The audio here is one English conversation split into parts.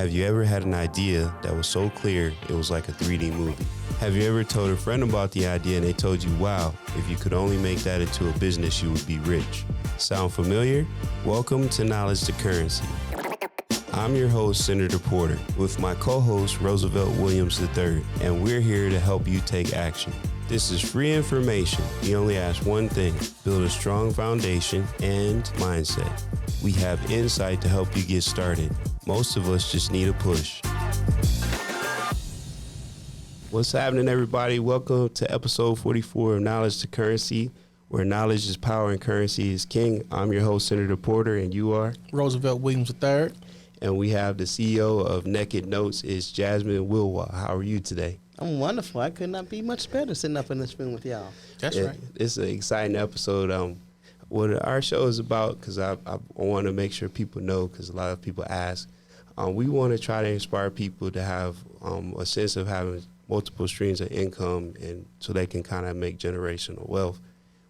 Have you ever had an idea that was so clear it was like a 3D movie? Have you ever told a friend about the idea and they told you, wow, if you could only make that into a business, you would be rich? Sound familiar? Welcome to Knowledge to Currency. I'm your host, Senator Porter, with my co-host, Roosevelt Williams III, and we're here to help you take action. This is free information. We only ask one thing: build a strong foundation and mindset. We have insight to help you get started. Most of us just need a push. What's happening, everybody? Welcome to episode 44 of Knowledge to Currency, where knowledge is power and currency is king. I'm your host, Senator Porter, and you are? Roosevelt Williams III. And we have the CEO of Naked Notes, is Jasmine Willois. How are you today? I'm wonderful. I could not be much better sitting up in this room with y'all. That's right. It's an exciting episode. What our show is about, because I want to make sure people know, because a lot of people ask, we want to try to inspire people to have a sense of having multiple streams of income, and so they can kind of make generational wealth.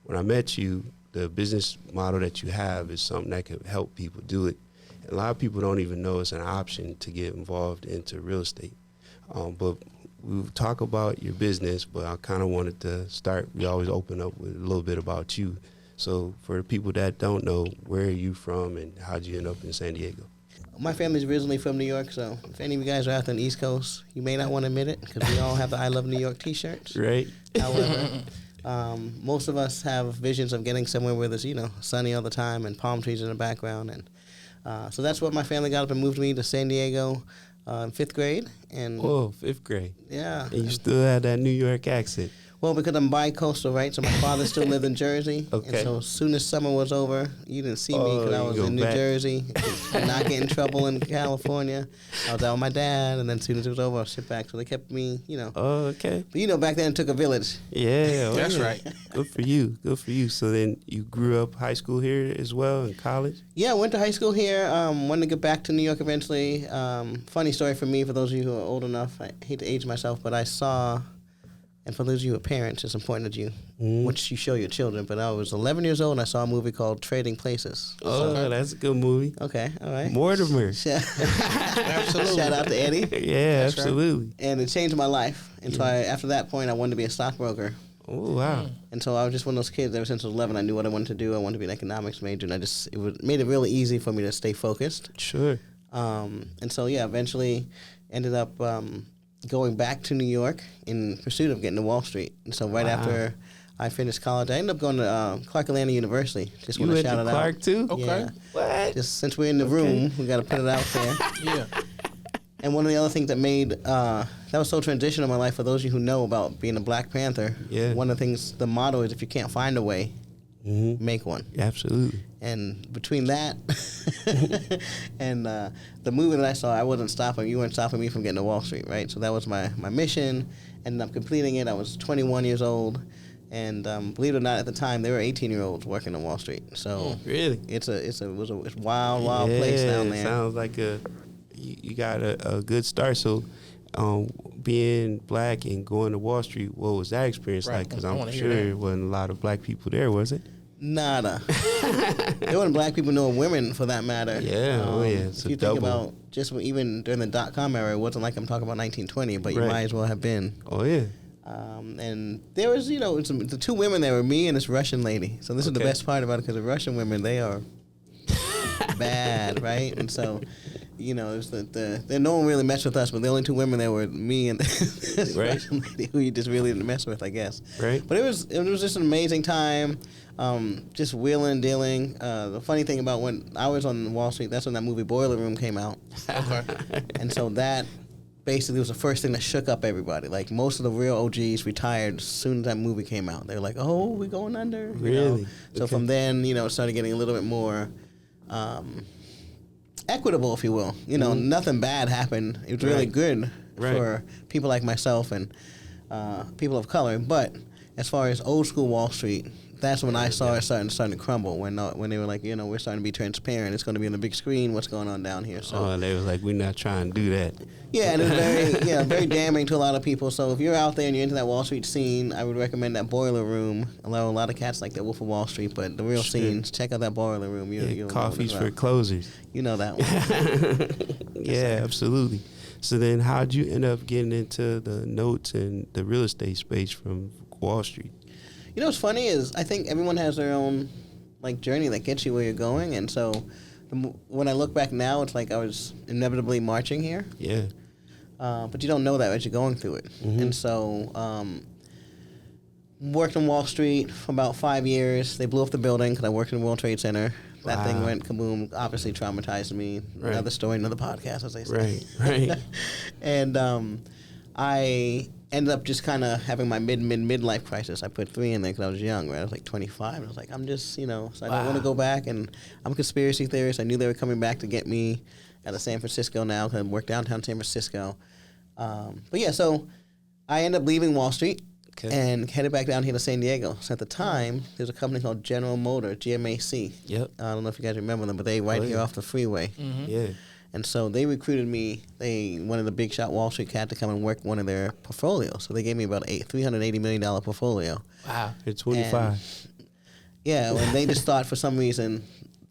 When I met you, the business model that you have is something that could help people do it. And a lot of people don't even know it's an option to get involved into real estate. But we'll talk about your business, but I kind of wanted to start, we always open up with a little bit about you. So for the people that don't know, where are you from and how'd you end up in San Diego? My family's originally from New York, so if any of you guys are out there on the East Coast, you may not want to admit it, because we all have the I Love New York t-shirts. Right. However, most of us have visions of getting somewhere where there's, sunny all the time and palm trees in the background. And so that's what my family got up and moved me to San Diego in 5th grade. And Whoa, 5th grade. Yeah. And you still had that New York accent. Well, because I'm bi-coastal, right? So my father still lived in Jersey. Okay. And so as soon as summer was over, you didn't see me because I was in New Jersey, not getting in trouble in California. I was out with my dad, and then as soon as it was over, I was shipped back. So they kept me, Oh, okay. But, back then it took a village. Yeah. That's right. Good for you. Good for you. So then you grew up high school here as well, in college? Yeah, I went to high school here. Wanted to get back to New York eventually. Funny story for me, for those of you who are old enough, I hate to age myself, but I saw... And for those of you who are parents, it's important that you, what you show your children. But I was 11 years old, and I saw a movie called Trading Places. Oh, that's a good movie. Okay, all right. Mortimer. Absolutely. Shout out to Eddie. Yeah, that's absolutely. Right. And it changed my life. And so after that point, I wanted to be a stockbroker. Oh, wow. And so I was just one of those kids. Ever since I was 11, I knew what I wanted to do. I wanted to be an economics major, and it made it really easy for me to stay focused. Sure. And so, eventually ended up... going back to New York in pursuit of getting to Wall Street. And so after I finished college, I ended up going to Clark Atlanta University. Just want to shout it out. Clark too? Okay. Yeah. What? Just since we're in the room, we got to put it out there. Yeah. And one of the other things that made, that was so transitional in my life, for those of you who know about being a Black Panther, one of the things, the motto is, if you can't find a way, make one. Absolutely. And between that and the movie that I saw, I wasn't stopping. You weren't stopping me from getting to Wall Street, right? So that was my mission. Ended up completing it. I was 21 years old. And believe it or not, at the time, there were 18-year-olds working on Wall Street. So really, it was a wild place down there. Sounds like you got a good start. So being Black and going to Wall Street, what was that experience like? Because I'm sure there wasn't a lot of Black people there, was it? Nada. There weren't Black people nor women, for that matter. Yeah, if you think about just even during the .com era, it wasn't like I'm talking about 1920, but you might as well have been. Oh, yeah. And there was, the two women there were me and this Russian lady. So this is the best part about it, because the Russian women, they are bad, right? And so, it was no one really messed with us, but the only two women there were me and this Russian lady who you just really didn't mess with, I guess. Right. But it was just an amazing time. Just wheeling and dealing. The funny thing about when I was on Wall Street, that's when that movie Boiler Room came out. Okay. And so that basically was the first thing that shook up everybody. Like, most of the real OGs retired as soon as that movie came out. They were like, oh, we're going under. Really? So from then, it started getting a little bit more equitable, if you will. Nothing bad happened. It was really good for people like myself and people of color. But as far as old school Wall Street, that's when I saw it starting to crumble. When they were like, we're starting to be transparent. It's going to be on the big screen. What's going on down here? So they was like, we're not trying to do that. Yeah, and it's very damning to a lot of people. So if you're out there and you're into that Wall Street scene, I would recommend that Boiler Room. Although a lot of cats like that Wolf of Wall Street, but the real scenes, check out that Boiler Room. Coffees for closers. You know that one. Yeah, absolutely. So then how'd you end up getting into the notes and the real estate space from Wall Street? What's funny is I think everyone has their own journey that gets you where you're going, and so when I look back now, it's like I was inevitably marching here. Yeah. But you don't know that as you're going through it. Mm-hmm. And so worked on Wall Street for about 5 years. They blew up the building because I worked in the World Trade Center. That thing went kaboom, obviously traumatized me. Right. Another story, another podcast, as they say. Right. And I ended up just kind of having my midlife crisis. I put 3 in there because I was young, right? I was like 25. I was like, I'm just, so I don't want to go back. And I'm a conspiracy theorist. I knew they were coming back to get me out of San Francisco now because I work downtown San Francisco. So I ended up leaving Wall Street and headed back down here to San Diego. So at the time, there's a company called General Motor, GMAC. Yep. I don't know if you guys remember them, but they here off the freeway. Mm-hmm. Yeah. And so they recruited me. They wanted the big shot Wall Street cat to come and work one of their portfolios. So they gave me about $380 million portfolio. Wow. At 25. And they just thought for some reason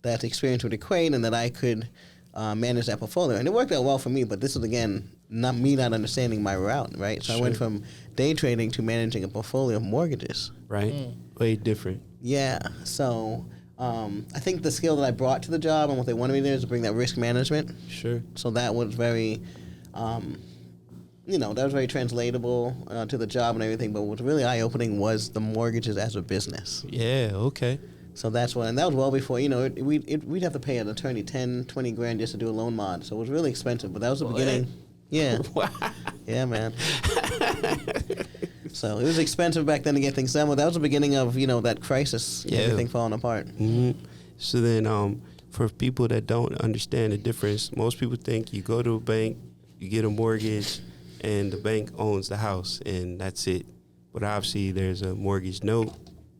that experience would equate and that I could manage that portfolio. And it worked out well for me, but this is, again, not understanding my route, right? So I went from day trading to managing a portfolio of mortgages. Right. Way different. Yeah. So I think the skill that I brought to the job and what they wanted me to do is to bring that risk management. Sure. So that was very, that was very translatable to the job and everything. But what was really eye-opening was the mortgages as a business. Yeah, okay. So that's and that was well before, we'd have to pay an attorney $10-20 grand just to do a loan mod. So it was really expensive, but that was the beginning. Yeah. Wow. Yeah, man. So it was expensive back then to get things done, but that was the beginning of, that crisis, everything falling apart. Mm-hmm. So then for people that don't understand the difference, most people think you go to a bank, you get a mortgage, and the bank owns the house, and that's it. But obviously there's a mortgage note,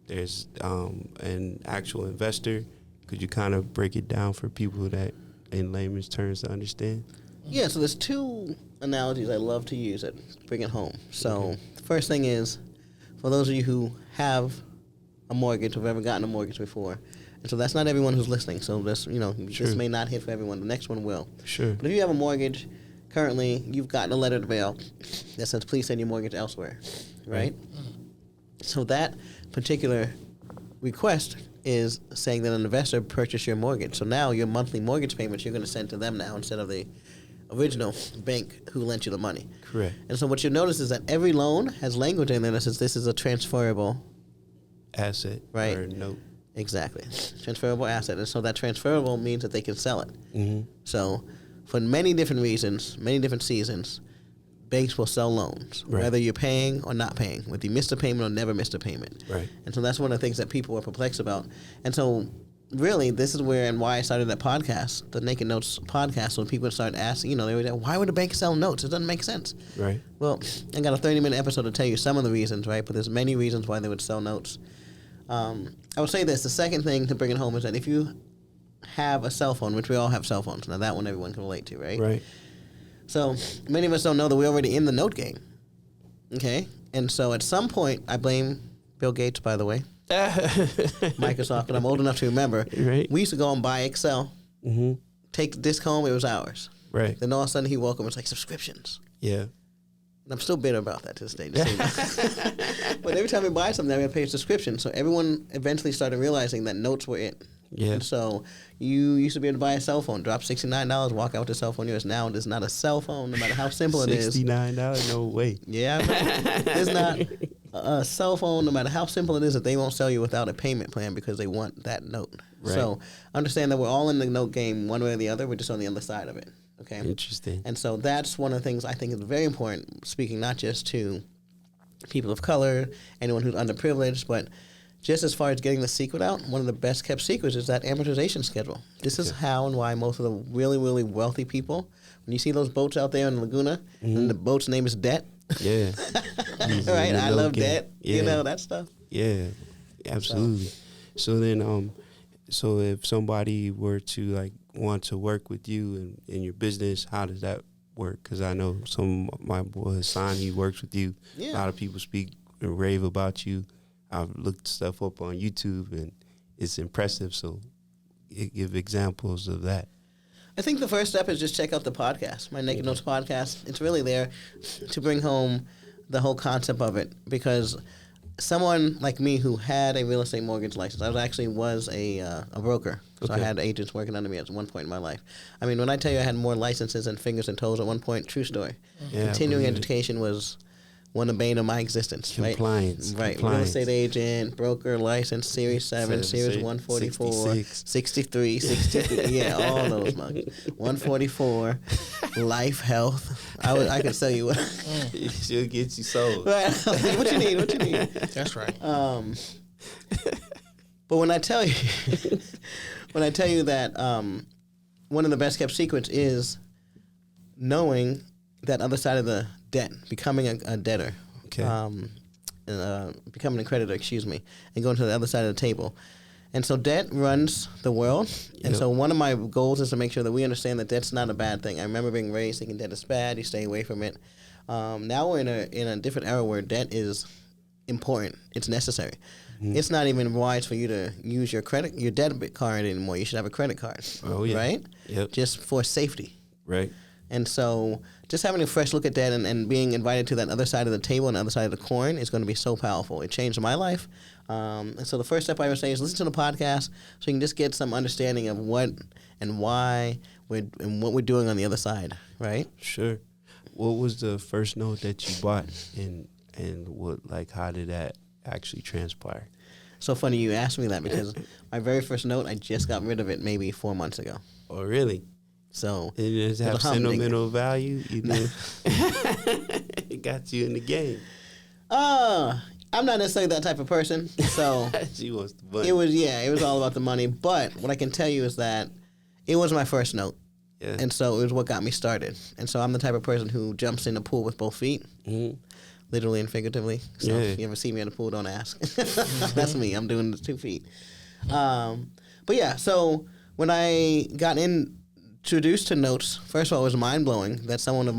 there's an actual investor. Could you kind of break it down for people that in layman's terms to understand? Yeah, so there's 2 analogies I love to use that bring it home. So the first thing is, for those of you who have a mortgage or have ever gotten a mortgage before, and so that's not everyone who's listening, so this, this may not hit for everyone. The next one will. Sure. But if you have a mortgage, currently you've gotten a letter in the mail that says, please send your mortgage elsewhere, right? So that particular request is saying that an investor purchased your mortgage. So now your monthly mortgage payments you're going to send to them now instead of the original bank who lent you the money. Correct. And so what you'll notice is that every loan has language in there that says this is a transferable asset, right? Or note. Exactly. Transferable asset. And so that transferable means that they can sell it. Mm-hmm. So for many different reasons, many different seasons, banks will sell loans, whether you're paying or not paying, whether you missed a payment or never missed a payment. Right. And so that's one of the things that people are perplexed about. And so really, this is where and why I started that podcast, the Naked Notes podcast, so people start asking, they would say, why would a bank sell notes? It doesn't make sense. Right. Well, I got a 30-minute episode to tell you some of the reasons, right? But there's many reasons why they would sell notes. I would say this. The second thing to bring it home is that if you have a cell phone, which we all have cell phones, now that one everyone can relate to, right? Right. So many of us don't know that we're already in the note game, okay? And so at some point, I blame Bill Gates, by the way, Microsoft, and I'm old enough to remember. Right. We used to go and buy Excel, take the disc home, it was ours. Right. Then all of a sudden he woke up and was like, subscriptions. Yeah. And I'm still bitter about that to this day. But every time we buy something, we have to pay a subscription. So everyone eventually started realizing that notes were it. Yeah. And so you used to be able to buy a cell phone, drop $69, walk out with a cell phone. Yours now there's not a cell phone, no matter how simple it is. $69? No way. Yeah. There's not a cell phone, no matter how simple it is, that they won't sell you without a payment plan because they want that note. Right. So understand that we're all in the note game one way or the other. We're just on the other side of it. Okay. Interesting. And so that's one of the things I think is very important, speaking not just to people of color, anyone who's underprivileged, but just as far as getting the secret out, one of the best kept secrets is that amortization schedule. This is how and why most of the really, really wealthy people, when you see those boats out there in the Laguna, and the boat's name is debt, Yeah. Right? I love game. debt. Yeah. You know, that stuff. Yeah, absolutely. So then, so if somebody were to like want to work with you in your business, how does that work? Because I know some of my boy Hassan, he works with you. Yeah. A lot of people speak and rave about you. I've looked stuff up on YouTube and it's impressive. So give examples of that. I think the first step is just check out the podcast, my Naked Notes podcast. It's really there to bring home the whole concept of it, because someone like me who had a real estate mortgage license, I actually was a broker. So I had agents working under me at one point in my life. I mean, when I tell you I had more licenses and fingers and toes at one point, true story. Yeah, continuing education was one of the bane of my existence. Compliance. Right. Real estate agent, broker, license, Series 7, Series 144, 63, 63. Yeah, all those mugs. 144, life, health. I could sell you what. She'll get you sold. Right. What you need? That's right. But when I tell you, that one of the best kept secrets is knowing that other side of the debt, becoming a debtor, becoming a creditor, and going to the other side of the table. And so debt runs the world. Yep. And so one of my goals is to make sure that we understand that debt's not a bad thing. I remember being raised thinking debt is bad, you stay away from it. Now we're in a different era where debt is important. It's necessary. Mm-hmm. It's not even wise for you to use your debit card anymore. You should have a credit card. Oh, yeah. Right? Yep. Just for safety. Right. And so just having a fresh look at that and being invited to that other side of the table and the other side of the coin is going to be so powerful. It changed my life. And so the first step I would say is listen to the podcast so you can just get some understanding of what and why and what we're doing on the other side, right? Sure. What was the first note that you bought and how did that actually transpire? So funny you asked me that because my very first note, I just got rid of it maybe 4 months ago. Oh, really? So it does have sentimental value. You know, it got you in the game. I'm not necessarily that type of person. So she wants the money. It was all about the money. But what I can tell you is that it was my first note, and so it was what got me started. And so I'm the type of person who jumps in the pool with both feet, literally and figuratively. So if you ever see me in the pool, don't ask. That's me. I'm doing the 2 feet. But yeah, so when I got introduced to notes, first of all, it was mind-blowing that someone of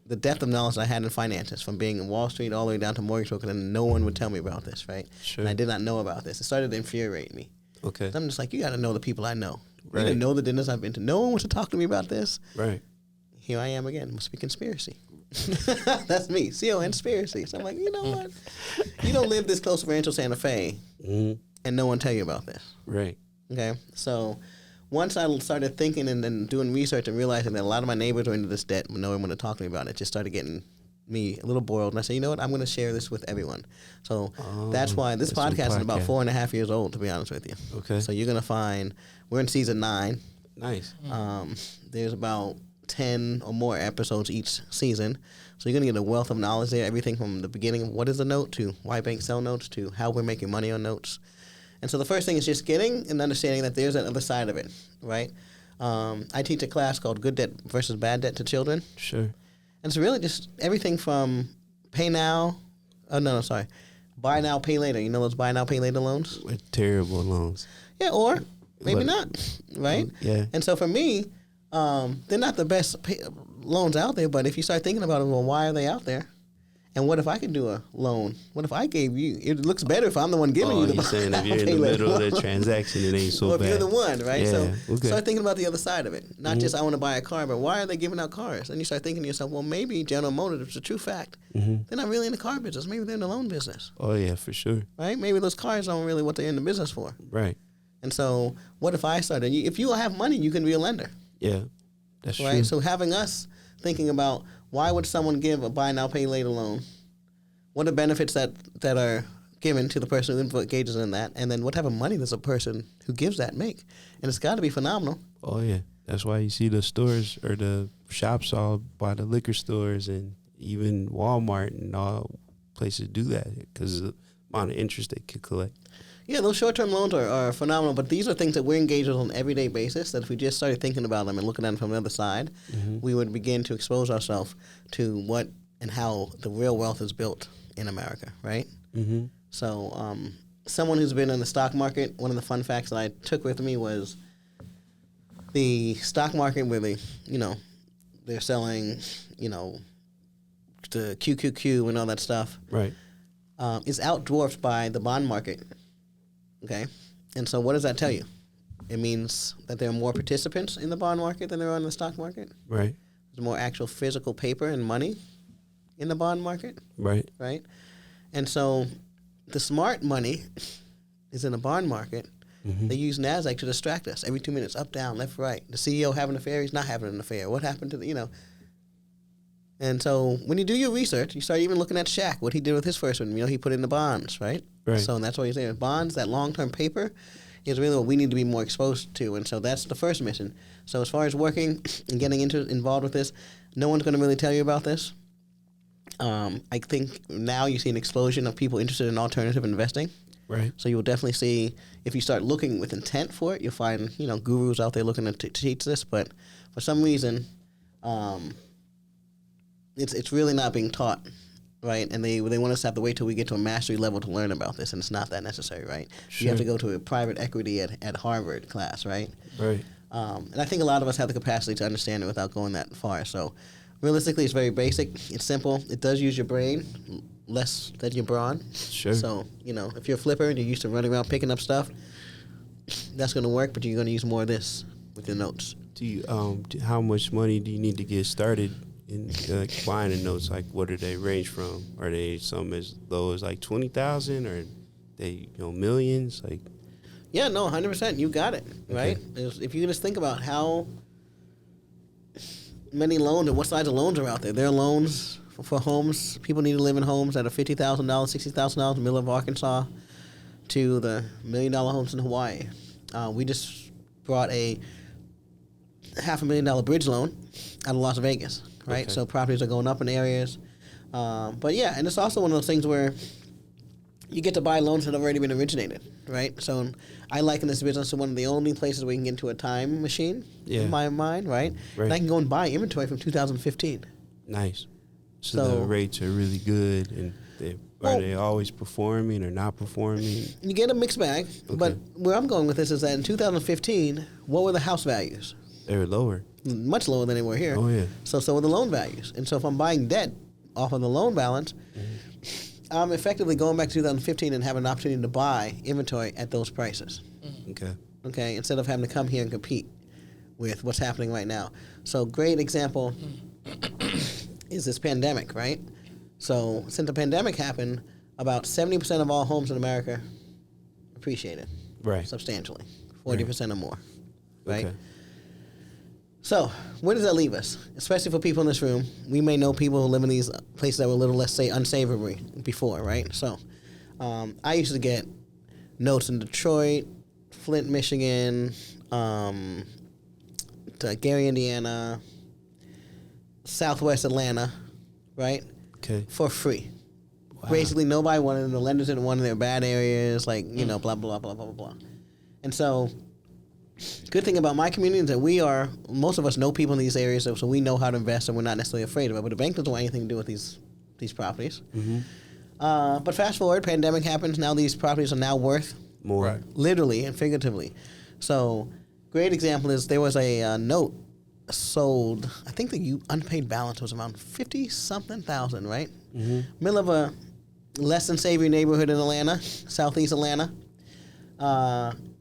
the depth of knowledge I had in finances, from being in Wall Street all the way down to mortgage broker, and no one would tell me about this, right? Sure. And I did not know about this. It started to infuriate me. Okay. So I'm just like, you got to know the people I know. Right. You got to know the dinners I've been to. No one wants to talk to me about this. Right. Here I am again. Must be conspiracy. That's me. conspiracy. So I'm like, you know what? You don't live this close to Rancho Santa Fe, and no one tell you about this. Right. Okay. So once I started thinking and then doing research and realizing that a lot of my neighbors were into this debt, but no one wanted to talk to me about it, it just started getting me a little boiled. And I said, you know what? I'm going to share this with everyone. So that's why this podcast is about 4.5 years old, to be honest with you. Okay. So you're going to find, we're in season 9. Nice. There's about 10 or more episodes each season. So you're going to get a wealth of knowledge there, everything from the beginning of what is a note to why banks sell notes to how we're making money on notes. And so the first thing is just getting and understanding that there's that other side of it, right? I teach a class called Good Debt versus Bad Debt to Children. Sure. And it's really just everything from buy now, pay later. You know those buy now, pay later loans? With terrible loans. Yeah, or maybe not, right? Yeah. And so for me, they're not the best loans out there, but if you start thinking about it, well, why are they out there? And what if I could do a loan? What if I gave you? It looks better if I'm the one giving you the you're saying if you're in the middle of the transaction, it ain't so well, bad. if you're the one, right? Yeah, So okay. start thinking about the other side of it. Not just I want to buy a car, but why are they giving out cars? And you start thinking to yourself, well, maybe General Motors, it's a true fact. They're not really in the car business. Maybe they're in the loan business. Oh, yeah, for sure. Right? Maybe those cars aren't really what they're in the business for. Right. And so what if I started? If you have money, you can be a lender. Yeah, that's right? true. So having us thinking about why would someone give a buy now, pay later loan? What are benefits that are given to the person who engages in that? And then what type of money does a person who gives that make? And it's got to be phenomenal. Oh, yeah. That's why you see the stores or the shops all by the liquor stores and even Walmart and all places do that because of the amount of interest they could collect. Yeah, those short-term loans are phenomenal, but these are things that we're engaged with on an everyday basis that if we just started thinking about them and looking at them from the other side, we would begin to expose ourselves to what and how the real wealth is built in America, right? Mm-hmm. So someone who's been in the stock market, one of the fun facts that I took with me was the stock market where they're selling, the QQQ and all that stuff. Right. Is outdwarfed by the bond market. Okay? And so what does that tell you? It means that there are more participants in the bond market than there are in the stock market. Right. There's more actual physical paper and money in the bond market. Right. Right? And so the smart money is in the bond market. Mm-hmm. They use NASDAQ to distract us. Every 2 minutes, up, down, left, right. The CEO having an affair, he's not having an affair. What happened to the. And so when you do your research, you start even looking at Shaq, what he did with his first one. He put in the bonds, right? Right. So that's what you're saying. Bonds, that long-term paper, is really what we need to be more exposed to. And so that's the first mission. So as far as working and getting involved with this, no one's going to really tell you about this. I think now you see an explosion of people interested in alternative investing. Right. So you will definitely see, if you start looking with intent for it, you'll find, gurus out there looking to teach this. But for some reason, it's really not being taught, right? And they want us to have to wait till we get to a mastery level to learn about this, and it's not that necessary, right? Sure. You have to go to a private equity at Harvard class, right? Right. And I think a lot of us have the capacity to understand it without going that far. So realistically, it's very basic. It's simple. It does use your brain less than your brawn. Sure. So, if you're a flipper and you're used to running around picking up stuff, that's going to work, but you're going to use more of this with your notes. Do you how much money do you need to get started in buying the notes? Like, what do they range from? Are they some as low as like 20,000, or they millions? Like, yeah, no, 100%. You got it, right? Okay. If you just think about how many loans and what size of loans are out there. There are loans for homes. People need to live in homes that are $50,000, $60,000 in the middle of Arkansas, to the $1 million homes in Hawaii. We just brought a $500,000 bridge loan out of Las Vegas, right? Okay. So properties are going up in areas. But yeah, and it's also one of those things where you get to buy loans that have already been originated, right? So I liken this business to one of the only places where you can get into a time machine, in my mind, right? Right. And I can go and buy inventory from 2015. Nice. So the rates are really good, and are they always performing or not performing? You get a mixed bag, Okay. but where I'm going with this is that in 2015, what were the house values? They were lower. Much lower than they were here. Oh, yeah. So were the loan values. And so if I'm buying debt off of the loan balance, I'm effectively going back to 2015 and having an opportunity to buy inventory at those prices. Okay, instead of having to come here and compete with what's happening right now. So great example is this pandemic, right? So since the pandemic happened, about 70% of all homes in America appreciated. Right. Substantially. 40% or more. Right? Okay. So, where does that leave us? Especially for people in this room. We may know people who live in these places that were a little less, say, unsavory before, right? So, I used to get notes in Detroit, Flint, Michigan, to Gary, Indiana, Southwest Atlanta, right? Okay. For free. Wow. Basically, nobody wanted them. The lenders didn't want them in their bad areas, like, blah, blah, blah, blah, blah, blah. And so, good thing about my community is that most of us know people in these areas, so we know how to invest and we're not necessarily afraid of it. But the bank doesn't want anything to do with these properties. Mm-hmm. But fast forward, pandemic happens. Now these properties are now worth More. Right. literally and figuratively. So, great example is there was a note sold. I think the unpaid balance was around 50-something thousand, right? Mm-hmm. Middle of a less than savory neighborhood in Atlanta, southeast Atlanta.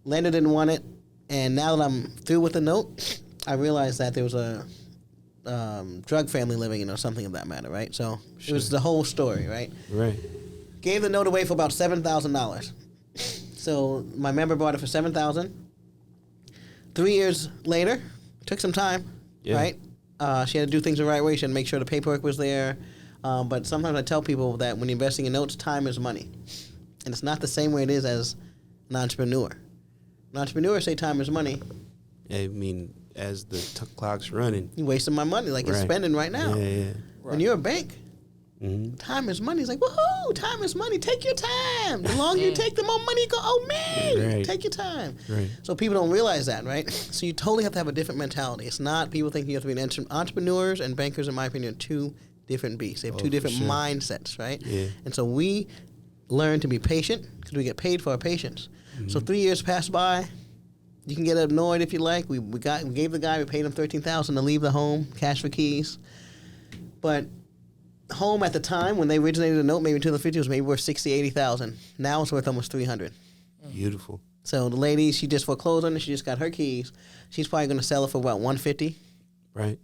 Lender didn't want it, and now that I'm through with the note, I realized that there was a drug family living in it or something of that matter, right? So it was the whole story, right? Right. Gave the note away for about $7,000. So my member bought it for $7,000. 3 years later, took some time, Yeah. right? She had to do things the right way. She had to make sure the paperwork was there. But sometimes I tell people that when you're investing in notes, time is money. And it's not the same way it is as an entrepreneur. An entrepreneur say time is money. I mean, as the clock's running. You're wasting my money like it's Right. spending right now. Yeah, yeah. When you're a bank, Mm-hmm. time is money. It's like, woohoo, time is money. Take your time. The longer you take, the more money you go. Oh, man, Right. take your time. Right. So people don't realize that, right? So you totally have to have a different mentality. It's not people think you have to be entrepreneurs and bankers, in my opinion, are two different beasts. They have two different mindsets, right? Yeah. And so we learn to be patient because we get paid for our patience. So 3 years pass by. You can get annoyed if you like. We gave the guy, we paid him $13,000 to leave the home, cash for keys. But home at the time when they originated the note, maybe in 2050, was maybe worth $60,000, $80,000. Now it's worth almost $300,000. Beautiful. So the lady, she just foreclosed on it. She just got her keys. She's probably going to sell it for about $150,000. Right.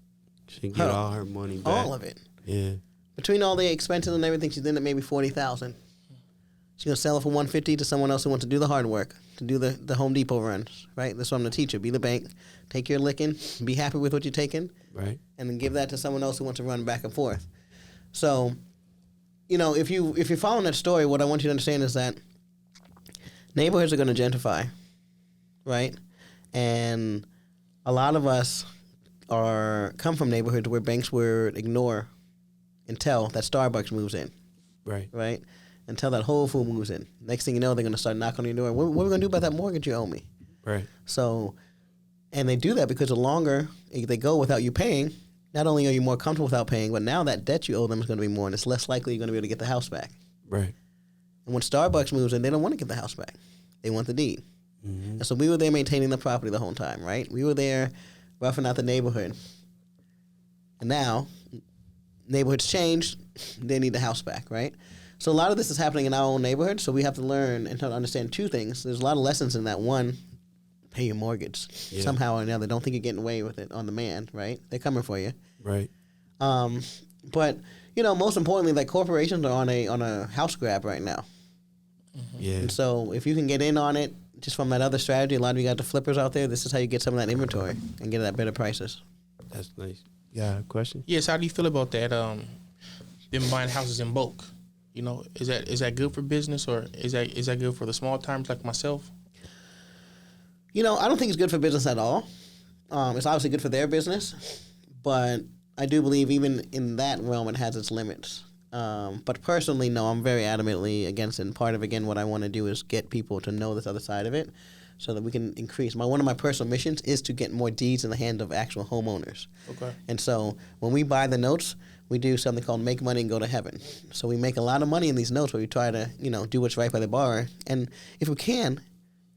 She can get all her money back. All of it. Yeah. Between all the expenses and everything, she's in at maybe $40,000. She's going to sell it for $150,000 to someone else who wants to do the hard work, to do the Home Depot runs, right? That's what I'm going to teach her. Be the bank. Take your licking. Be happy with what you're taking. Right. And then give that to someone else who wants to run back and forth. So, if you're following that story, what I want you to understand is that neighborhoods are going to gentrify, right? And a lot of us come from neighborhoods where banks would ignore until that Starbucks moves in. Right. Right? Until that Whole Foods moves in. Next thing you know, they're going to start knocking on your door. What are we going to do about that mortgage you owe me? Right. So, and they do that because the longer they go without you paying, not only are you more comfortable without paying, but now that debt you owe them is going to be more, and it's less likely you're going to be able to get the house back. Right. And when Starbucks moves in, they don't want to get the house back. They want the deed. Mm-hmm. And so we were there maintaining the property the whole time, right? We were there roughing out the neighborhood. And now, neighborhoods changed, they need the house back, right? So a lot of this is happening in our own neighborhood, so we have to learn and to understand two things. There's a lot of lessons in that. One, pay your mortgage somehow or another. Don't think you're getting away with it on demand, right? They're coming for you. Right. But, most importantly, like corporations are on a house grab right now. Mm-hmm. Yeah. And so if you can get in on it, just from that other strategy, a lot of you got the flippers out there, this is how you get some of that inventory and get it at better prices. That's nice. Yeah, question? Yes, how do you feel about that, them buying houses in bulk? Is that good for business, or is that good for the small timers like myself? I don't think it's good for business at all. It's obviously good for their business, but I do believe even in that realm it has its limits. But personally, no, I'm very adamantly against it. And part of, again, what I want to do is get people to know this other side of it so that we can increase. One of my personal missions is to get more deeds in the hands of actual homeowners. Okay. And so when we buy the notes, we do something called make money and go to heaven. So we make a lot of money in these notes where we try to, do what's right by the borrower. And if we can,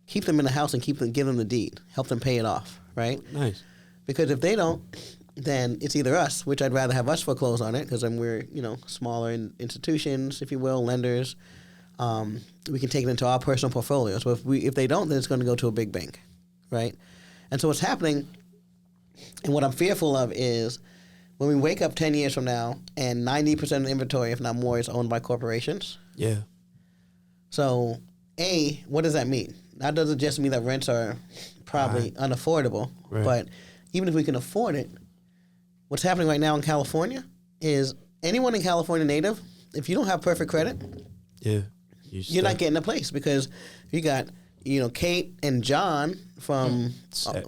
keep them in the house and give them the deed. Help them pay it off, right? Nice. Because if they don't, then it's either us, which I'd rather have us foreclose on it because then we're, smaller institutions, if you will, lenders. We can take it into our personal portfolios. But if they don't, then it's going to go to a big bank, right? And so what's happening, and what I'm fearful of is when we wake up 10 years from now and 90% of the inventory, if not more, is owned by corporations. Yeah. So, A, what does that mean? That doesn't just mean that rents are probably unaffordable, but even if we can afford it, what's happening right now in California is anyone in California native, if you don't have perfect credit, you're not getting a place because you got, Kate and John from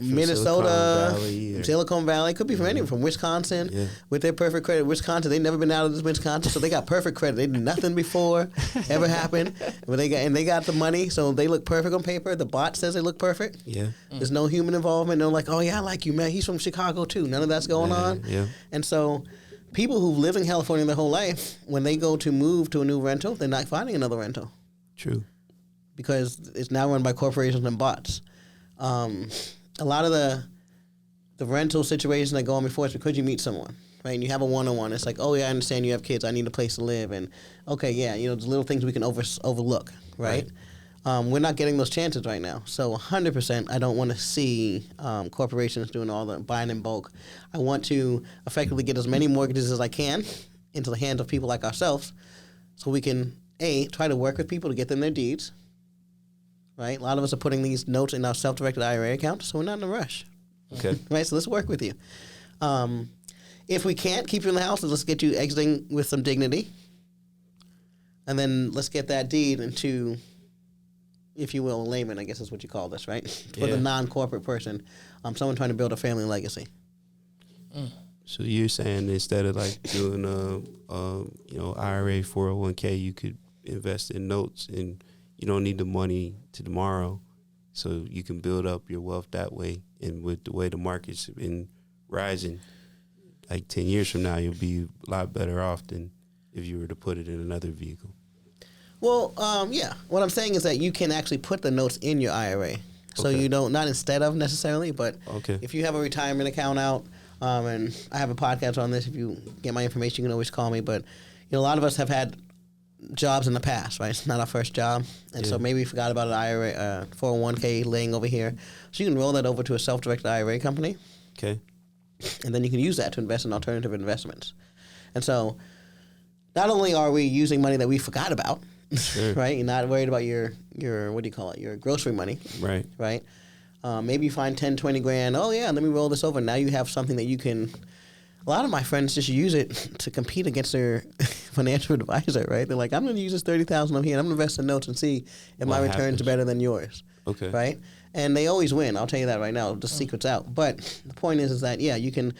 Minnesota, Silicon Valley, could be from anywhere, from Wisconsin, with their perfect credit. Wisconsin, they've never been out of Wisconsin, so they got perfect credit. They did nothing before ever happened, but they got the money, so they look perfect on paper. The bot says they look perfect. Yeah, there's no human involvement. They're like, oh yeah, I like you, man. He's from Chicago too. None of that's going on. Yeah, and so people who've lived in California their whole life, when they go to move to a new rental, they're not finding another rental. True. Because it's now run by corporations and bots. A lot of the rental situations that go on before is because you meet someone, right? And you have a one-on-one. It's like, oh, yeah, I understand you have kids. I need a place to live. And, okay, yeah, the little things we can overlook, right? We're not getting those chances right now. So 100%, I don't want to see corporations doing all the buying in bulk. I want to effectively get as many mortgages as I can into the hands of people like ourselves so we can, A, try to work with people to get them their deeds, right? A lot of us are putting these notes in our self-directed IRA account, so we're not in a rush. Okay. Right, so let's work with you. If we can't keep you in the house, let's get you exiting with some dignity. And then let's get that deed into, if you will, a layman, I guess is what you call this, right? For the non-corporate person, someone trying to build a family legacy. So you're saying instead of like doing IRA 401k, you could invest in notes and you don't need the money to tomorrow, so you can build up your wealth that way. And with the way the market's been rising, like 10 years from now, you'll be a lot better off than if you were to put it in another vehicle. Well, yeah. What I'm saying is that you can actually put the notes in your IRA. So Okay. you don't, not instead of necessarily, but Okay. if you have a retirement account out, and I have a podcast on this, if you get my information, you can always call me. But, a lot of us have had jobs in the past, right? It's not our first job. And so maybe we forgot about an IRA, 401k laying over here. So you can roll that over to a self-directed IRA company. Okay. And then you can use that to invest in alternative investments. And so not only are we using money that we forgot about, Sure. right? You're not worried about your what do you call it? Your grocery money, Right. right? Maybe you find 10, 20 grand. Oh, yeah, let me roll this over. Now you have something that you can. A lot of my friends just use it to compete against their financial advisor, right? They're like, I'm going to use this $30,000 over here, and I'm going to invest in notes and see if my returns happens? are better than yours. Okay. Right? And they always win. I'll tell you that right now. The secret's out. But the point is that, yeah, you can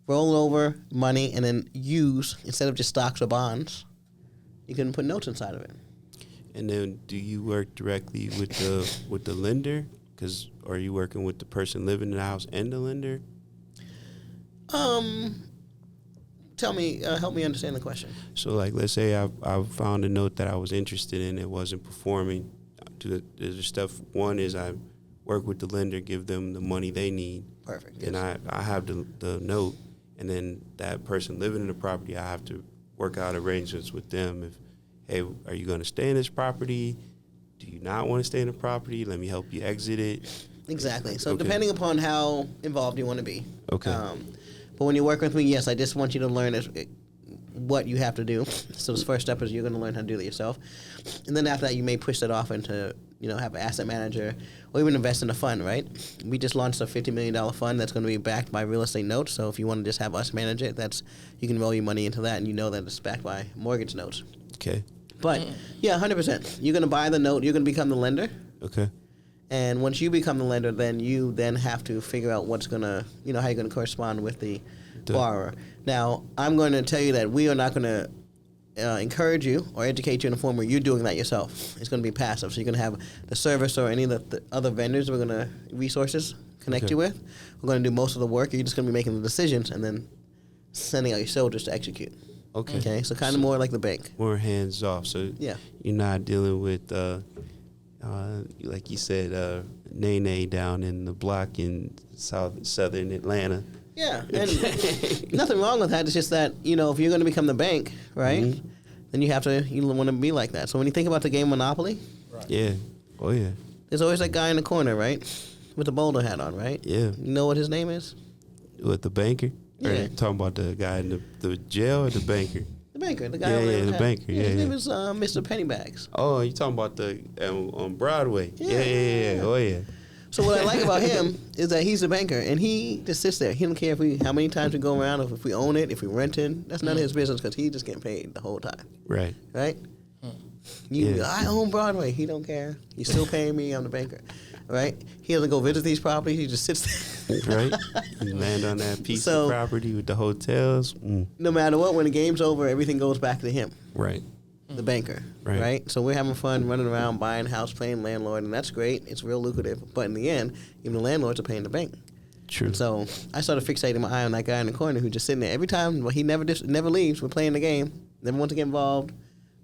roll over money and then use, instead of just stocks or bonds, you can put notes inside of it. And then, do you work directly with the lender? Or are you working with the person living in the house and the lender? Tell me, help me understand the question. So, like, let's say I found a note that I was interested in. It wasn't performing. The stuff. One is I work with the lender, give them the money they need. Perfect. And yes. I have the note, and then that person living in the property, I have to work out arrangements with them. If, hey, are you going to stay in this property? Do you not want to stay in the property? Let me help you exit it. Exactly. So Okay. depending upon how involved you want to be. Okay. But when you work with me, yes, I just want you to learn what you have to do. So the first step is you're going to learn how to do it yourself. And then after that, you may push that off into, have an asset manager or even invest in a fund, right? We just launched a $50 million fund that's going to be backed by real estate notes. So if you want to just have us manage it, you can roll your money into that, and you know that it's backed by mortgage notes. Okay. But, yeah, 100%. You're going to buy the note. You're going to become the lender. Okay. And once you become the lender, then you have to figure out what's going to, how you're going to correspond with the borrower. Now, I'm going to tell you that we are not going to encourage you or educate you in a form where you're doing that yourself. It's going to be passive. So you're going to have the service or any of the other vendors we're going to resources connect you with. We're going to do most of the work. You're just going to be making the decisions and then sending out your soldiers to execute. Okay. Okay. So kind of more like the bank. More hands off. So Yeah. you're not dealing with, like you said, Nene down in the block in southern Atlanta. Yeah, and nothing wrong with that. It's just that, if you're going to become the bank, right, then you want to be like that. So when you think about the game Monopoly, Yeah. Oh, yeah. there's always that guy in the corner, right, with the bowler hat on, right? Yeah. You know what his name is? With the banker? Or Yeah. you talking about the guy in the jail or the banker? The banker, the guy Yeah, on yeah, the the hat. banker, His yeah, name yeah. is Mr. Pennybags. Oh, you talking about the on Broadway? Yeah. Yeah. Oh, yeah. So what I like about him is that he's a banker, and he just sits there. He don't care how many times we go around, if we own it, if we rent it. That's none of his business because he's just getting paid the whole time, Right. right? Yeah. I own Broadway. He don't care. You're still paying me. I'm the banker, right? He doesn't go visit these properties. He just sits there. Right. You land on that piece So- of property with the hotels. No matter what, when the game's over, everything goes back to him, Right. the banker, Right. right? So we're having fun running around, buying a house, playing landlord, and that's great. It's real lucrative. But in the end, even the landlords are paying the bank. True. So I started fixating my eye on that guy in the corner who's just sitting there every time. Well, he never leaves. We're playing the game. Never wants to get involved.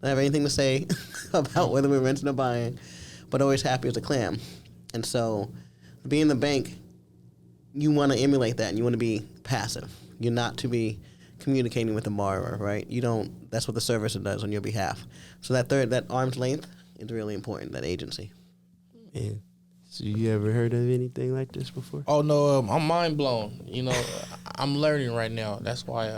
Don't have anything to say about whether we're renting or buying, but always happy as a clam. And so, being the bank, you want to emulate that, and you want to be passive. You're not to be communicating with the borrower, right? You don't. That's what the servicer does on your behalf. So that arm's length is really important. That agency. Man. So you ever heard of anything like this before? Oh no, I'm mind blown. I'm learning right now. That's why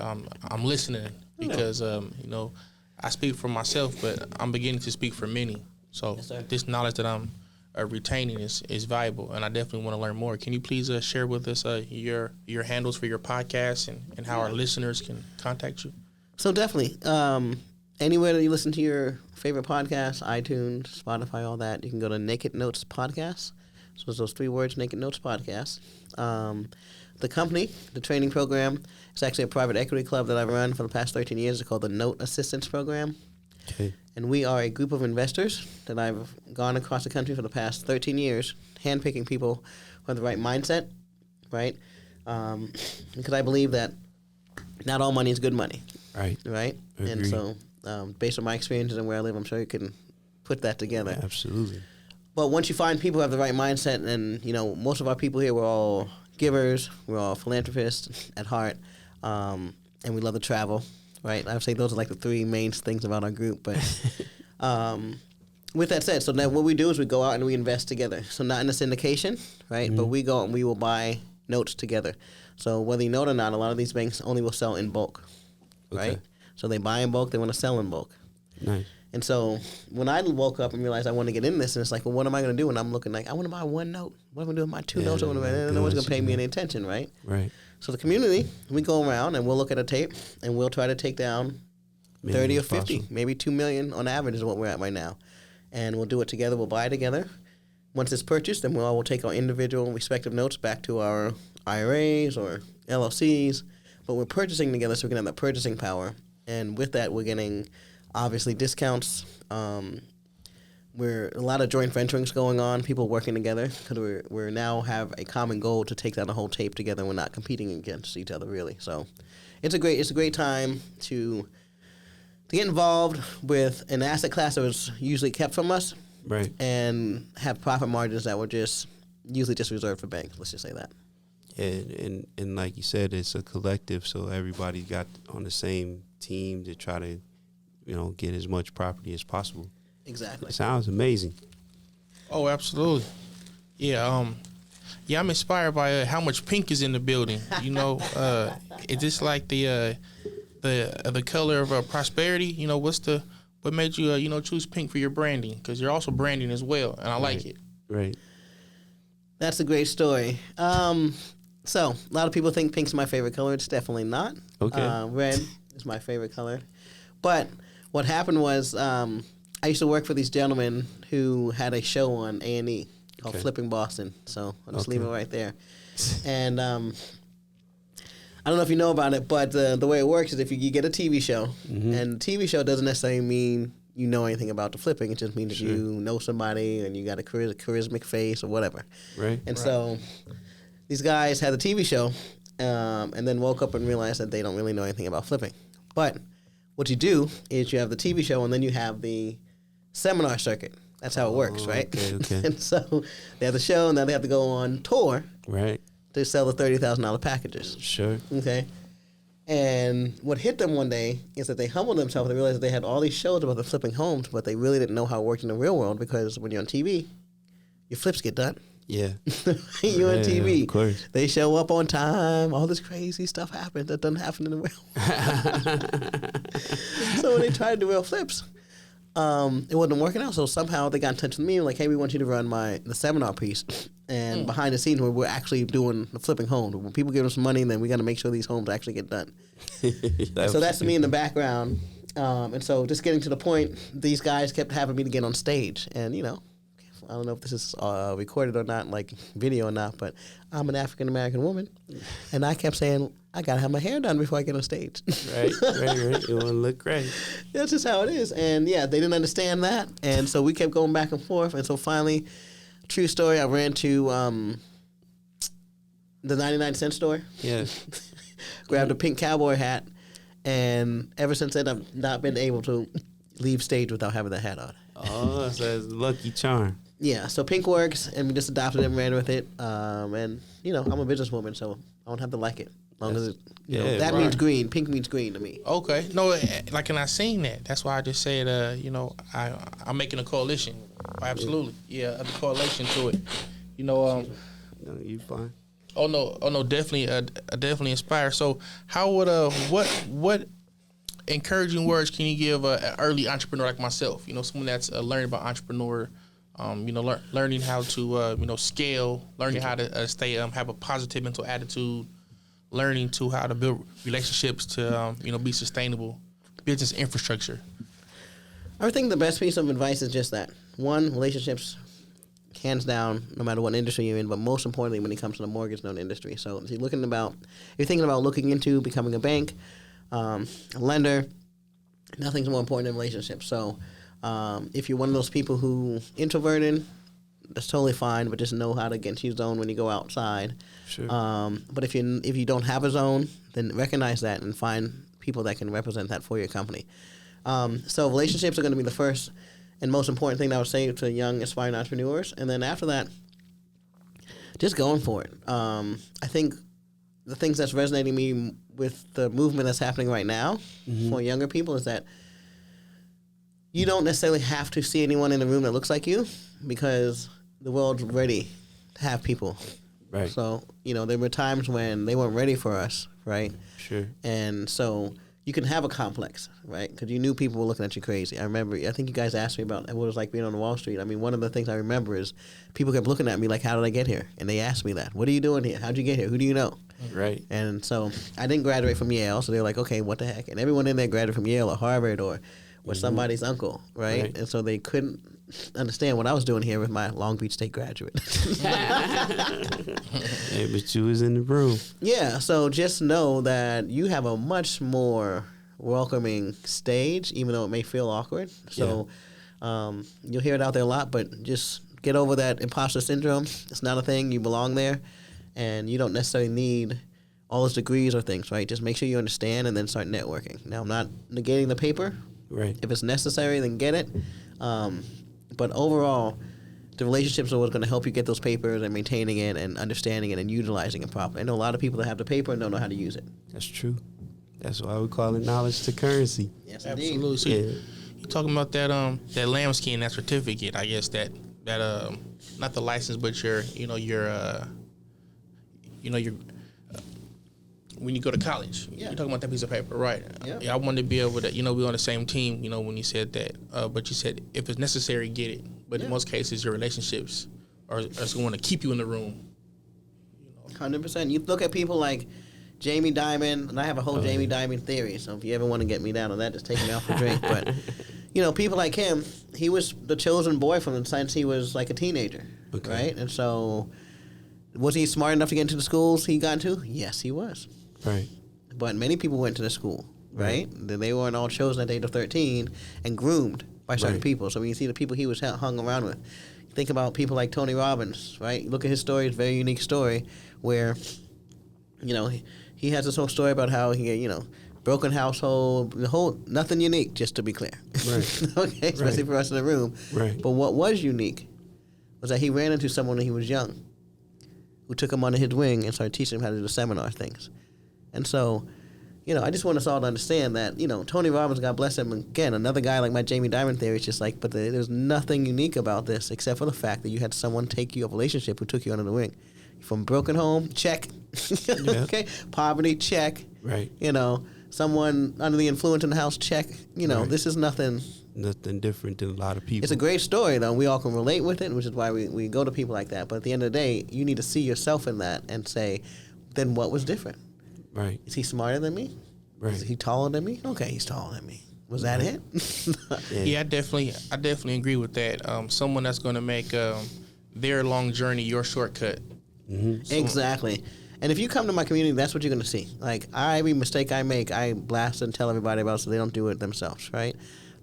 I'm listening because I speak for myself, but I'm beginning to speak for many. So Yes, sir. this knowledge that I'm retaining is valuable, and I definitely want to learn more. Can you please share with us your handles for your podcast and how our listeners can contact you? So definitely, anywhere that you listen to your favorite podcasts, iTunes, Spotify, all that, you can go to Naked Notes Podcast. So it's those 3 words, Naked Notes Podcast. The company, the training program, it's actually a private equity club that I've run for the past 13 years. It's called the Note Assistance Program. Okay. And we are a group of investors that I've gone across the country for the past 13 years, handpicking people who have the right mindset, right? Because I believe that not all money is good money. Right. Right. Agreed. And so, based on my experiences and where I live, I'm sure you can put that together. Absolutely. But once you find people who have the right mindset, and most of our people here, we're all givers, we're all philanthropists at heart, and we love to travel. Right. I would say those are like the three main things about our group. But with that said, so then what we do is we go out and we invest together. So not in a syndication, right? Mm-hmm. But we go and we will buy notes together. So whether you know it or not, a lot of these banks only will sell in bulk, right? Okay. So they buy in bulk, they want to sell in bulk. Nice. And so when I woke up and realized I want to get in this, and it's like, well, what am I going to do? And I'm looking like, I want to buy one note. What am I going to do with my two notes? No one's going to pay me any attention, right? Right. So the community, we go around and we'll look at a tape and we'll try to take down 30 or 50, maybe 2 million on average is what we're at right now. And we'll do it together. We'll buy it together. Once it's purchased, then we'll take our individual respective notes back to our IRAs or LLCs. But we're purchasing together, so we can have that purchasing power. And with that, we're getting, obviously, discounts. We're a lot of joint venturings going on, people working together, because we're now have a common goal to take down the whole tape together. And we're not competing against each other, really. So it's a great time to get involved with an asset class that was usually kept from us, right, and have profit margins that were usually just reserved for banks. Let's just say that. And like you said, it's a collective, so everybody got on the same team to try to, get as much property as possible. Exactly. It sounds amazing. Oh, absolutely. Yeah. I'm inspired by how much pink is in the building. It's just like the color of prosperity. What made you choose pink for your branding? Because you're also branding as well, and I like it. Right. That's a great story. So a lot of people think pink's my favorite color. It's definitely not. Okay. Red is my favorite color. But what happened was I used to work for these gentlemen who had a show on A&E called Flipping Boston. So I'll just leave it right there. And I don't know if you know about it, but the way it works is if you get a TV show, and the TV show doesn't necessarily mean you know anything about the flipping. It just means that you know somebody and you got a charismatic face or whatever. Right. And so these guys had the TV show and then woke up and realized that they don't really know anything about flipping. But what you do is you have the TV show and then you have the seminar circuit. That's how it works, right? Okay. And so they have the show and then they have to go on tour Right. to sell the $30,000 packages. Sure. Okay. And what hit them one day is that they humbled themselves. They realized that they had all these shows about the flipping homes, but they really didn't know how it worked in the real world, because when you're on TV, your flips get done. Yeah. You're on TV. Of course. They show up on time. All this crazy stuff happens that doesn't happen in the real world. So when they tried to do real flips, it wasn't working out. So somehow they got in touch with me and like, hey, we want you to run the seminar piece. And behind the scenes, where we're actually doing the flipping homes. When people give us money, then we got to make sure these homes actually get done. So that's me in the background. And so just getting to the point, these guys kept having me to get on stage. And, I don't know if this is recorded or not, like video or not, but I'm an African-American woman. And I kept saying, I got to have my hair done before I get on stage. Right. You want to look great. That's just how it is. And, yeah, they didn't understand that. And so we kept going back and forth. And so finally, true story, I ran to the 99-cent store. Yeah. Grabbed a pink cowboy hat. And ever since then, I've not been able to leave stage without having that hat on. Oh, so it's a lucky charm. Yeah, so pink works, and we just adopted it and ran with it. And, I'm a businesswoman, so I don't have to like it. As long as it, that means green. Pink means green to me. Okay. No, and I seen that. That's why I just said, I'm making a coalition. Absolutely. Yeah, a correlation to it. No, you fine. Oh no, definitely inspired. So how would what encouraging words can you give an early entrepreneur like myself? Someone that's learning about entrepreneur, learning how to scale, learning how to stay have a positive mental attitude, learning how to build relationships to be sustainable, business infrastructure. I think the best piece of advice is just that. One, relationships, hands down, no matter what industry you're in, but most importantly when it comes to the mortgage loan industry. So if you're thinking about looking into becoming a bank, a lender, nothing's more important than relationships. So if you're one of those people who introverted, that's totally fine. But just know how to get into your zone when you go outside. Sure. But if you don't have a zone, then recognize that and find people that can represent that for your company. So relationships are going to be the first and most important thing that I would say to young aspiring entrepreneurs. And then after that, just going for it. I think the things that's resonating me with the movement that's happening right now for younger people is that you don't necessarily have to see anyone in the room that looks like you because the world's ready to have people. Right. So, there were times when they weren't ready for us, right? Sure. And so you can have a complex, right? Because you knew people were looking at you crazy. I think you guys asked me about what it was like being on Wall Street. I mean, one of the things I remember is people kept looking at me like, how did I get here? And they asked me that. What are you doing here? How'd you get here? Who do you know? Right. And so I didn't graduate from Yale, so they were like, okay, what the heck? And everyone in there graduated from Yale or Harvard or was somebody's uncle, right? And so they couldn't understand what I was doing here with my Long Beach State graduate. Hey, but you was in the room. Yeah, so just know that you have a much more welcoming stage, even though it may feel awkward. So you'll hear it out there a lot, but just get over that imposter syndrome. It's not a thing. You belong there, and you don't necessarily need all those degrees or things, right? Just make sure you understand and then start networking. Now, I'm not negating the paper. Right. If it's necessary, then get it. But overall, the relationships are what's going to help you get those papers and maintaining it and understanding it and utilizing it properly. I know a lot of people that have the paper and don't know how to use it. That's true. That's why we call it knowledge to currency. Yes, Absolutely. So you talking about that that lambskin, that certificate? I guess that not the license, but your when you go to college, you're talking about that piece of paper, right? Yep. I wanted to be able to, be on the same team, when you said that. But you said if it's necessary, get it. But in most cases, your relationships are going to keep you in the room. 100%. You look at people like Jamie Dimon, and I have a whole Jamie Dimon theory. So if you ever want to get me down on that, just take me out for a drink. But people like him, he was the chosen boy from the since he was like a teenager, right? And so, was he smart enough to get into the schools he got into? Yes, he was. Right. But many people went to the school, right? They weren't all chosen at the age of 13 and groomed by certain people. So when you see the people he was hung around with, think about people like Tony Robbins, right? Look at his story; it's a very unique story where, he has this whole story about how he, broken household, the whole nothing unique, just to be clear. Right. Okay, especially for us in the room. Right. But what was unique was that he ran into someone when he was young, who took him under his wing and started teaching him how to do the seminar things. And so, I just want us all to understand that, Tony Robbins, God bless him, again, another guy like my Jamie Dimon theory, it's just like, but there's nothing unique about this except for the fact that you had someone take you a relationship who took you under the wing. From broken home, check. Okay. Poverty, check. Right. Someone under the influence in the house, check. This is nothing. Nothing different than a lot of people. It's a great story, though. We all can relate with it, which is why we go to people like that. But at the end of the day, you need to see yourself in that and say, then what was different? Right. Is he smarter than me? Right. Is he taller than me? Okay, he's taller than me. Was that it? Yeah, I definitely agree with that. Someone that's going to make their long journey your shortcut. Mm-hmm. Exactly. And if you come to my community, that's what you're going to see. Like, every mistake I make, I blast and tell everybody about so they don't do it themselves, right?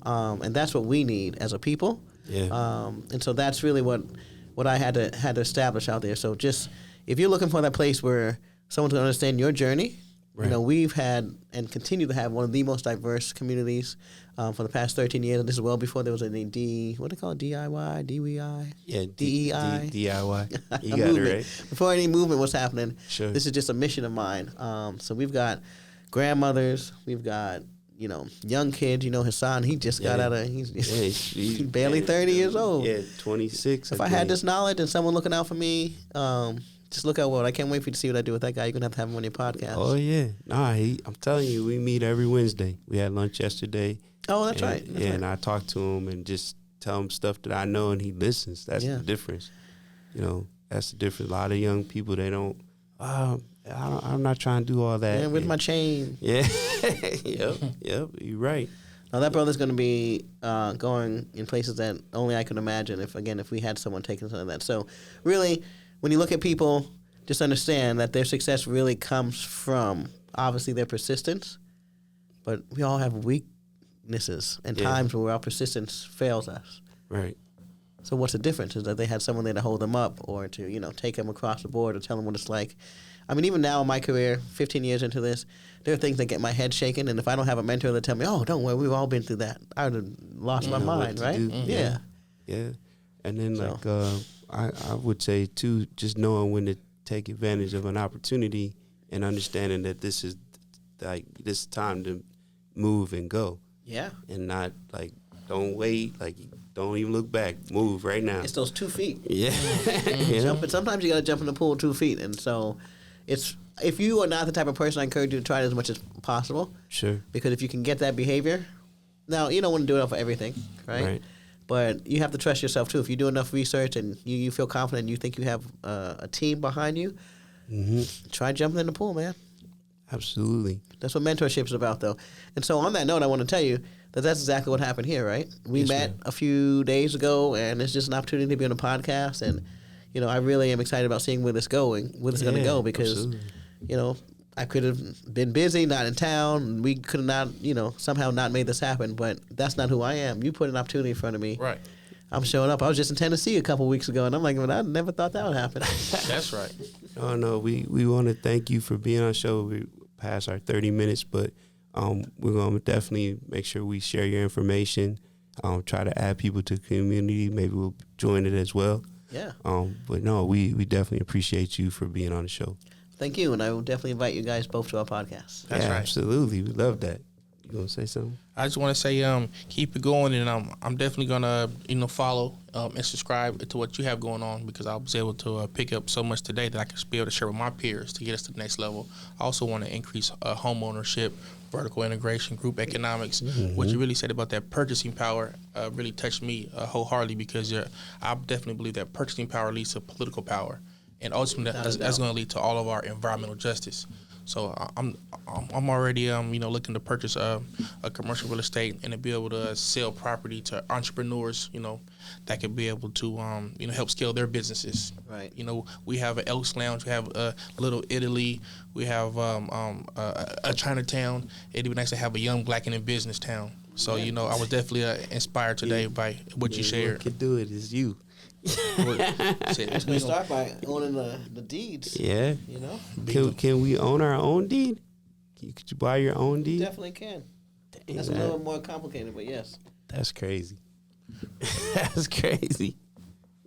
And that's what we need as a people. Yeah. And so that's really what I had to establish out there. So just, if you're looking for that place where someone's going to understand your journey, right. We've had and continue to have one of the most diverse communities for the past 13 years. This is well before there was any what do they call it? DIY, DWI? Yeah, DEI? DIY. You got it right. Before any movement was happening, Sure. This is just a mission of mine. So we've got grandmothers, we've got, young kids. Hassan, he just got out of, he's barely 30 years old. Yeah, 26. If I had this knowledge and someone looking out for me, just look out. I can't wait for you to see what I do with that guy. You're going to have him on your podcast. Oh, yeah. Nah, I'm telling you, we meet every Wednesday. We had lunch yesterday. Oh, that's right. That's right. And I talk to him and just tell him stuff that I know, and he listens. That's the difference. That's the difference. A lot of young people, they don't, I'm not trying to do all that. And with my chain. Yeah. Yep. You're right. Now, that brother's going to be going in places that only I could imagine if we had someone taking some of that. So, really, when you look at people, just understand that their success really comes from, obviously, their persistence. But we all have weaknesses and times where our persistence fails us. Right. So what's the difference? Is that they had someone there to hold them up or to, you know, take them across the board or tell them what it's like. I mean, even now in my career, 15 years into this, there are things that get my head shaken. And if I don't have a mentor that tell me, oh, don't worry, we've all been through that, I would have lost my mind, right? Yeah. Yeah. And then, like, I would say, too, just knowing when to take advantage of an opportunity and understanding that this is time to move and go. Yeah. And not, like, don't wait, like, don't even look back. Move right now. It's those 2 feet. Yeah. Sometimes you got to jump in the pool 2 feet. And so if you are not the type of person, I encourage you to try it as much as possible. Sure. Because if you can get that behavior, now you don't want to do it for everything, right? But you have to trust yourself, too. If you do enough research and you feel confident and you think you have a team behind you, try jumping in the pool, man. Absolutely. That's what mentorship is about, though. And so on that note, I want to tell you that's exactly what happened here, right? We met a few days ago, and it's just an opportunity to be on a podcast. And, you know, I really am excited about seeing where this is going to go because, you know, I could have been busy, not in town. We could have not, you know, somehow not made this happen. But that's not who I am. You put an opportunity in front of me. Right. I'm showing up. I was just in Tennessee a couple weeks ago, and I'm like, well, I never thought that would happen. That's right. No, we want to thank you for being on the show. We passed our 30 minutes, but we're going to definitely make sure we share your information, try to add people to the community. Maybe we'll join it as well. Yeah. But no, we definitely appreciate you for being on the show. Thank you, and I will definitely invite you guys both to our podcast. That's right. Absolutely. We love that. You want to say something? I just want to say keep it going, and I'm definitely going to, you know, follow and subscribe to what you have going on because I was able to pick up so much today that I can be able to share with my peers to get us to the next level. I also want to increase home ownership, vertical integration, group economics. What you really said about that purchasing power really touched me wholeheartedly because I definitely believe that purchasing power leads to political power, and ultimately that's going to lead to all of our environmental justice. So I'm already you know, looking to purchase a commercial real estate and to be able to sell property to entrepreneurs, you know, that could be able to you know, help scale their businesses. Right. You know, we have an Elks Lounge, we have a Little Italy, we have a Chinatown. It'd be nice to have a Young Black and in Business Town. So you know, I was definitely inspired today by what you shared. What could do it is you. We start by owning the deeds. Yeah. You know? Can we own our own deed? Could you buy your own deed? Definitely can. Dang, that's a little more complicated, but yes. That's crazy. That's crazy.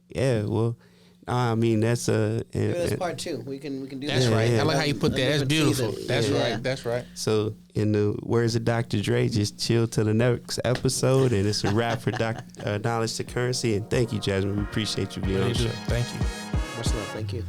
Yeah, well, I mean, that's that's part 2. We can do that. That's right. Yeah. I like how you put that. That's beautiful. Season. That's right. That's right. So, in the words of Dr. Dre, just chill till the next episode, and it's a wrap for Knowledge to Currency. And thank you, Jasmine. We appreciate you being on the show. Thank you. Much love. Thank you.